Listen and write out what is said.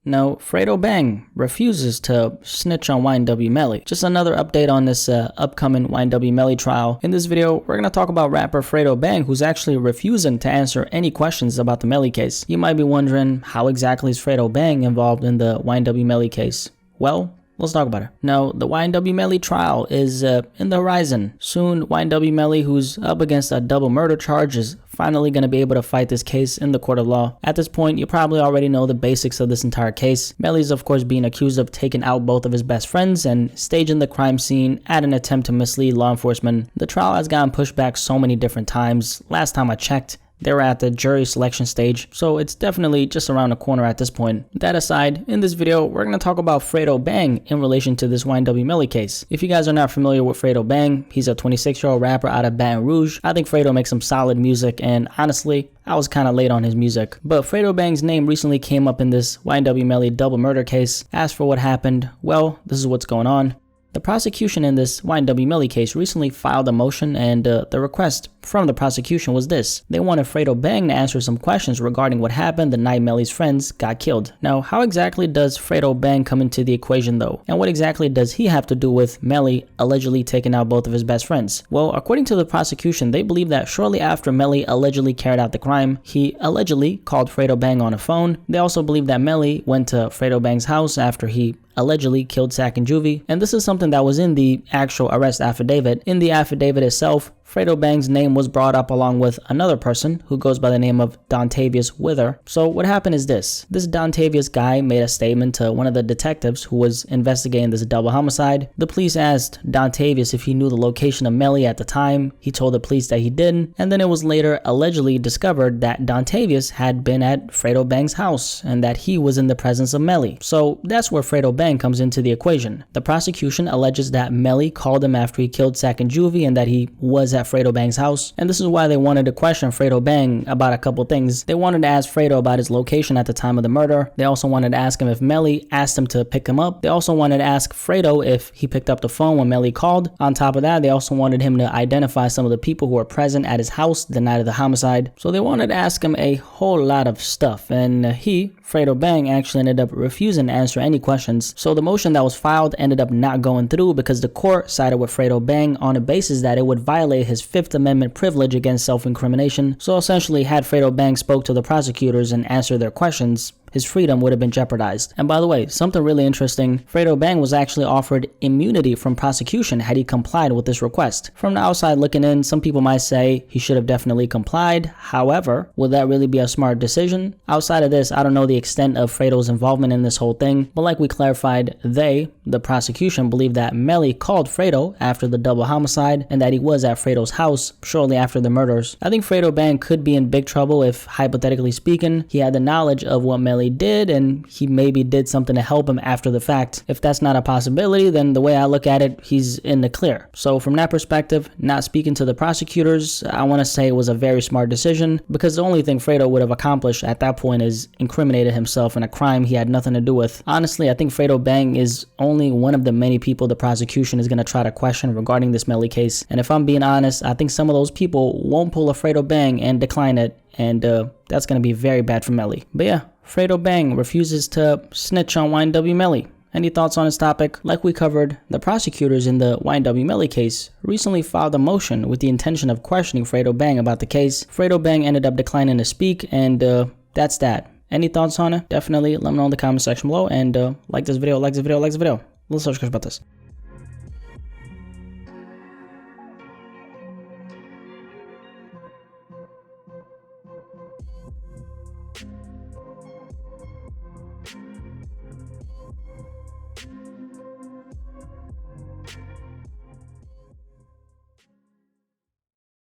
Now, Fredo Bang refuses to snitch on YNW Melly. Just another update on this upcoming YNW Melly trial. In this video, we're going to talk about rapper Fredo Bang, who's actually refusing to answer any questions about the Melly case. You might be wondering, how exactly is Fredo Bang involved in the YNW Melly case? Well, let's talk about it. Now, the YNW Melly trial is in the horizon. Soon, YNW Melly, who's up against a double murder charge, is finally going to be able to fight this case in the court of law. At this point, you probably already know the basics of this entire case. Melly's, of course, being accused of taking out both of his best friends and staging the crime scene at an attempt to mislead law enforcement. The trial has gotten pushed back so many different times. Last time I checked, they were at the jury selection stage, so it's definitely just around the corner at this point. That aside, in this video, we're going to talk about Fredo Bang in relation to this YNW Melly case. If you guys are not familiar with Fredo Bang, he's a 26-year-old rapper out of Baton Rouge. I think Fredo makes some solid music, and honestly, I was kind of late on his music. But Fredo Bang's name recently came up in this YNW Melly double murder case. As for what happened, well, this is what's going on. The prosecution in this YNW Melly case recently filed a motion, and the request from the prosecution was this. They wanted Fredo Bang to answer some questions regarding what happened the night Melly's friends got killed. Now, how exactly does Fredo Bang come into the equation though? And what exactly does he have to do with Melly allegedly taking out both of his best friends? Well, according to the prosecution, they believe that shortly after Melly allegedly carried out the crime, he allegedly called Fredo Bang on a phone. They also believe that Melly went to Fredo Bang's house after he allegedly killed Sack and Juvie, and this is something that was in the actual arrest affidavit. In the affidavit itself, Fredo Bang's name was brought up along with another person who goes by the name of Dontavius Wither. So what happened is this Dontavius guy made a statement to one of the detectives who was investigating this double homicide. The police asked Dontavius if he knew the location of Melly at the time. He told the police that he didn't, and then it was later allegedly discovered that Dontavius had been at Fredo Bang's house and that he was in the presence of Melly. So that's where Fredo Bang comes into the equation. The prosecution alleges that Melly called him after he killed Sack and Juvie and that he was at Fredo Bang's house, and this is why they wanted to question Fredo Bang about a couple things. They wanted to ask Fredo about his location at the time of the murder. They also wanted to ask him if Melly asked him to pick him up. They also wanted to ask Fredo if he picked up the phone when Melly called. On top of that, they also wanted him to identify some of the people who were present at his house the night of the homicide. So they wanted to ask him a whole lot of stuff, and Fredo Bang, actually ended up refusing to answer any questions. So the motion that was filed ended up not going through because the court sided with Fredo Bang on the basis that it would violate his Fifth Amendment privilege against self-incrimination. So essentially, had Fredo Bang spoke to the prosecutors and answered their questions, his freedom would have been jeopardized. And by the way, something really interesting, Fredo Bang was actually offered immunity from prosecution had he complied with this request. From the outside looking in, some people might say he should have definitely complied. However, would that really be a smart decision? Outside of this, I don't know the extent of Fredo's involvement in this whole thing, but like we clarified, the prosecution, believe that Melly called Fredo after the double homicide and that he was at Fredo's house shortly after the murders. I think Fredo Bang could be in big trouble if, hypothetically speaking, he had the knowledge of what Melly did and he maybe did something to help him after the fact. If that's not a possibility, then the way I look at it, he's in the clear. So from that perspective, not speaking to the prosecutors, I want to say it was a very smart decision, because the only thing Fredo would have accomplished at that point is incriminated himself in a crime he had nothing to do with. Honestly, I think Fredo Bang is only one of the many people the prosecution is going to try to question regarding this Melly case. And if I'm being honest, I think some of those people won't pull a Fredo Bang and decline it, and that's going to be very bad for Melly. But yeah, Fredo Bang refuses to snitch on YNW Melly. Any thoughts on this topic? Like we covered, the prosecutors in the YNW Melly case recently filed a motion with the intention of questioning Fredo Bang about the case. Fredo Bang ended up declining to speak, and that's that. Any thoughts on it? Definitely let me know in the comment section below, and like this video. Let's subscribe about this.